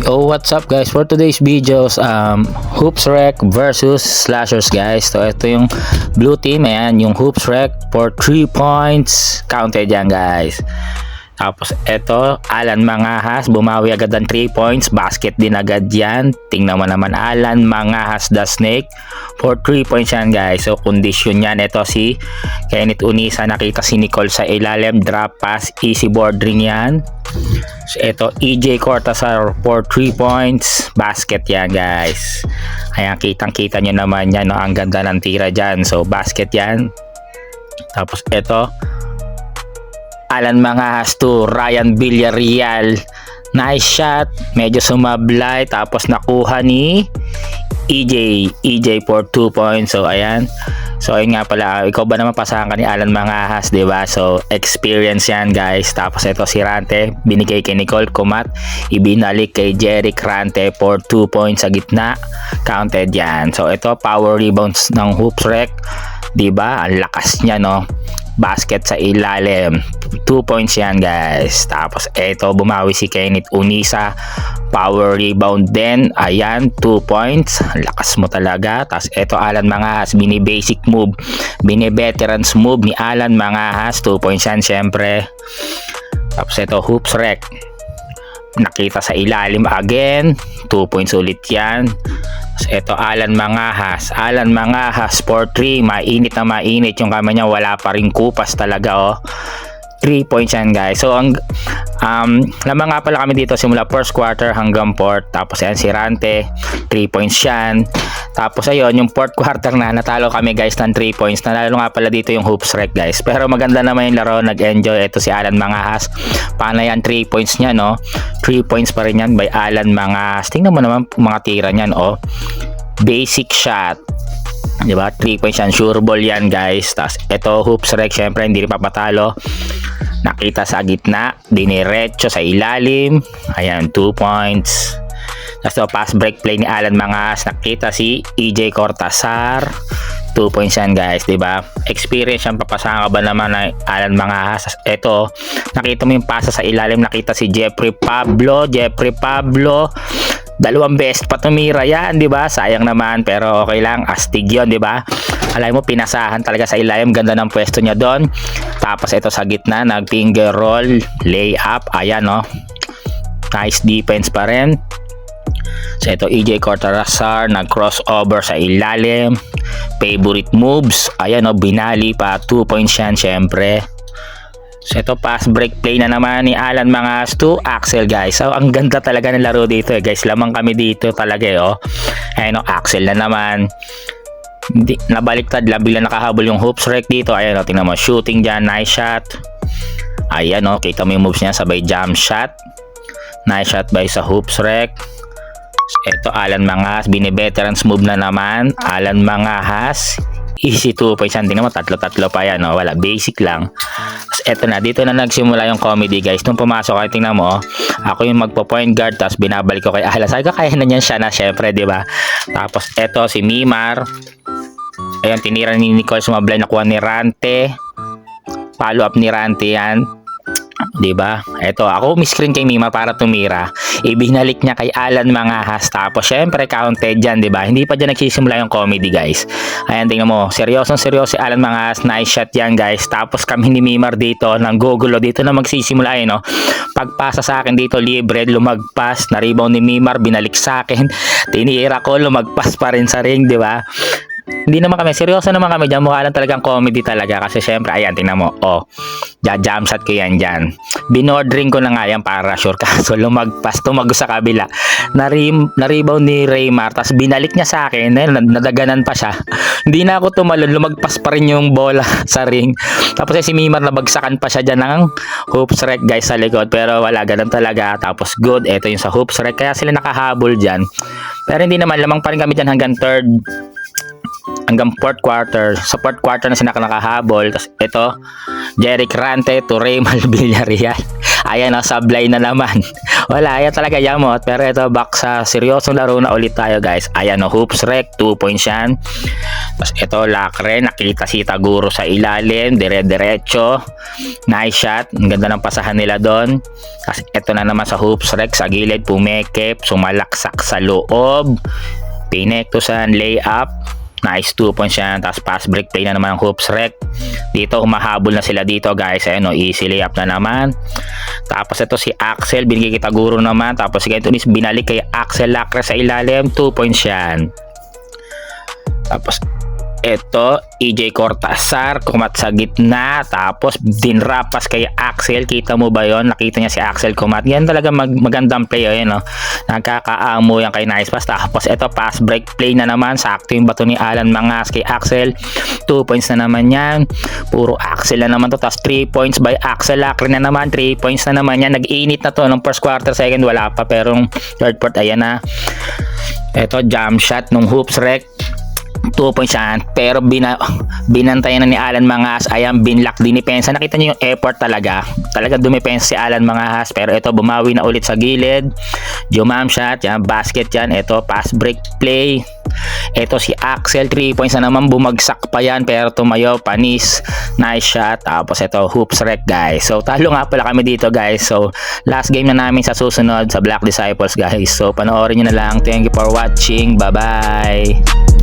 Oh, what's up guys? For today's videos, Hoops Rec versus Slashers guys. So ito yung blue team, ayan, yung Hoops Rec for 3 points counted yan guys. Tapos ito, Alan Mangahas, bumawi agad ng 3 points, basket din agad yan. Tingnan mo naman, Alan Mangahas the Snake for 3 points yan guys. So condition yan, ito si Kenneth Unisa, nakita si Nicole sa ilalim, drop pass, easy boarding yan. So ito, EJ Cortazar for 3 points, basket yan guys. Ayan, kitang kita nyo naman yan, no? Ang ganda ng tira dyan, so basket yan. Tapos ito, Alan Mangahas to Ryan Villarreal, nice shot, medyo sumablay, tapos nakuha ni EJ for 2 points. So ayan, so ayun nga pala, ikaw ba naman pasahan ka ni Alan Mangahas, diba? So experience yan guys. Tapos ito si Rante, binigay kay Nicole Kumat, ibinalik kay Jeric Rante for 2 points sa gitna, counted yan. So ito, power rebounds ng Hoops Rec, diba? Ang lakas niya, no? Basket sa ilalim, 2 points yan guys. Tapos eto, bumawi si Kenneth Unisa, power rebound din, ayan, 2 points, lakas mo talaga. Tapos eto, Alan Mangahas, bini-basic move, bini-veterans move ni Alan Mangahas, 2 points yan syempre. Tapos eto, Hoops Rec, nakita sa ilalim again, 2 points ulit yan. So, ito Alan Mangahas for 3, mainit na mainit yung kamay niya, wala pa rin kupas talaga, oh. 3 points yan guys. So ang lamang nga pala kami dito simula first quarter hanggang fourth. Tapos yan si Rante, 3 points yan. Tapos ayun, yung fourth quarter na natalo kami guys ng 3 points. Nanalo nga pala dito yung Hoops Rec guys. Pero maganda naman yung laro, nag-enjoy. Ito si Alan Mangahas, paano yan, 3 points niya, no? 3 points pa rin yan by Alan Mangahas. Tingnan mo naman mga tira niyan, oh. Basic shot, diba? 3 points yan, sure ball yan guys. Tapos ito, Hoops Rec, syempre hindi rin papatalo. Nakita sa gitna, diniretso sa ilalim, ayan, 2 points. Tapos ito, pass break play ni Alan Mangahas, nakita si EJ Cortazar, 2 points yan guys, diba? Experience yan, papasahan ka ba naman ng Alan Mangahas? Ito, nakita mo yung pasa sa ilalim, nakita si Jeffrey Pablo, dalawang beses pa tumira yan, di ba? Sayang naman, pero okay lang, astig yun, di ba? Alam mo, pinasahan talaga sa ilalim, ganda ng pwesto niya doon. Tapos ito sa gitna, nag finger roll, layup, ayan, no? Nice defense pa rin. So ito, EJ Cortazar, nag crossover sa ilalim, favorite moves, ayan, no? Binali pa, 2 points yan syempre. So ito, pass break play na naman ni Alan Mangahas to Axel guys. So ang ganda talaga ng laro dito guys. Lamang kami dito talaga oh. Ayun Axel na naman. Hindi, nabaliktad lang, bigla nakahabol yung Hoops Rec dito. Ayan tingnan mo, shooting dyan, nice shot. Ayan kita mo yung moves niya, sabay jump shot. Nice shot by sa Hoops Rec. So, ito Alan Mangahas, bini-veterans move na naman. Alan Mangahas, easy 2 points yan. Tingnan mo, tatlo pa yan, wala, basic lang. Tapos eto na, dito na nagsimula yung comedy guys. Nung pumasok ay tingnan mo, ako yung magpo-point guard, tapos binabalik ko kay Alan. Sabi ko, kaya na niyan siya na syempre, diba? Tapos eto si Mimar, ayan, tinira ni Nicole, sumablay, nakuha ni Rante, follow up ni Rante yan, diba? Eto, ako miscreen kay Mimar para tumira, ibinalik niya kay Alan Mangahas, tapos syempre counted dyan, diba? Hindi pa dyan nagsisimula yung comedy guys. Ayan, tingnan mo, seryosong seryoso si Alan Mangahas, nice shot yan guys. Tapos kami ni Mimar dito, nang gugulo, dito na magsisimula no? Pagpasa sa akin dito, libre, lumagpas, na rebound ni Mimar, binalik sa akin, tinira ko, lumagpas pa rin sa ring, diba? Hindi naman kami, seryoso naman kami dyan, mukha lang talagang comedy talaga kasi syempre, ayan, tingnan mo, jump shot ko yan dyan, binordering ko na nga yan para sure, kaso lumagpas, tumagos sa kabila, na-rebound ni Raymar, tapos binalik niya sa akin, nadaganan pa siya, hindi na ako tumalon, lumagpas pa rin yung bola sa ring, tapos si Mimar nabagsakan pa siya dyan ng Hoops Rec guys sa likod, pero wala, ganun talaga. Tapos good, eto yung sa Hoops Rec, kaya sila nakahabol dyan, pero hindi naman, lamang pa rin kami dyan hanggang fourth quarter. Sa fourth quarter na sila nakahabol. Tapos ito, Jeric Rante to Raymar Villarreal. Ayan, sablay na naman. Wala, ayan talaga yamot. Pero ito, back sa seryosong laro na ulit tayo guys. Ayan, hoops rec, 2 points yan. Tapos ito, Lacre, nakita si Taguro sa ilalim, dire-diretso. Nice shot, ang ganda ng pasahan nila doon. Tapos ito na naman sa hoops rec, sa gilid, pumekep, sumalaksak sa loob. Pinektusan, layup. Nice 2 points yan. Tapos pass break play na naman ang hoops rec. Dito humahabol na sila dito guys. Ayan, easy layup na naman. Tapos ito si Axel, binigay kay Taguro naman. Tapos si Gentunis binalik kay Axel Lacre sa ilalim. 2 points yan. Tapos ito, EJ Cortazar, kumat sa gitna, tapos dinrapas kay Axel. Kita mo ba yon? Nakita niya si Axel kumat. Yan talaga magandang play yun, no? Nagkakaamo yan kay Nice Pass. Tapos ito, pass break play na naman. Sakto yung bato ni Alan Mangas kay Axel. 2 points na naman yan. Puro Axel na naman to. Tapos 3 points by Axel Lacre na naman. 3 points na naman yan. Nag-init na to. Nung first quarter, second, wala pa. Pero third part, ayan na. Ito, jump shot nung hoops rec. 2 points yan, pero binantayan na ni Alan Mangas. Ayan, binlock din ni Pensa. Nakita niyo yung effort talaga dumipensa si Alan Mangas. Pero ito, bumawi na ulit sa gilid. Jumam shot, yan, basket yan. Ito, pass break play. Ito si Axel, 3 points na naman, bumagsak pa yan pero tumayo, panis. Nice shot. Tapos ito, hoops rec guys. So talo nga pala kami dito guys. So last game na namin sa susunod sa Black Disciples guys. So panoorin nyo na lang. Thank you for watching. Bye bye.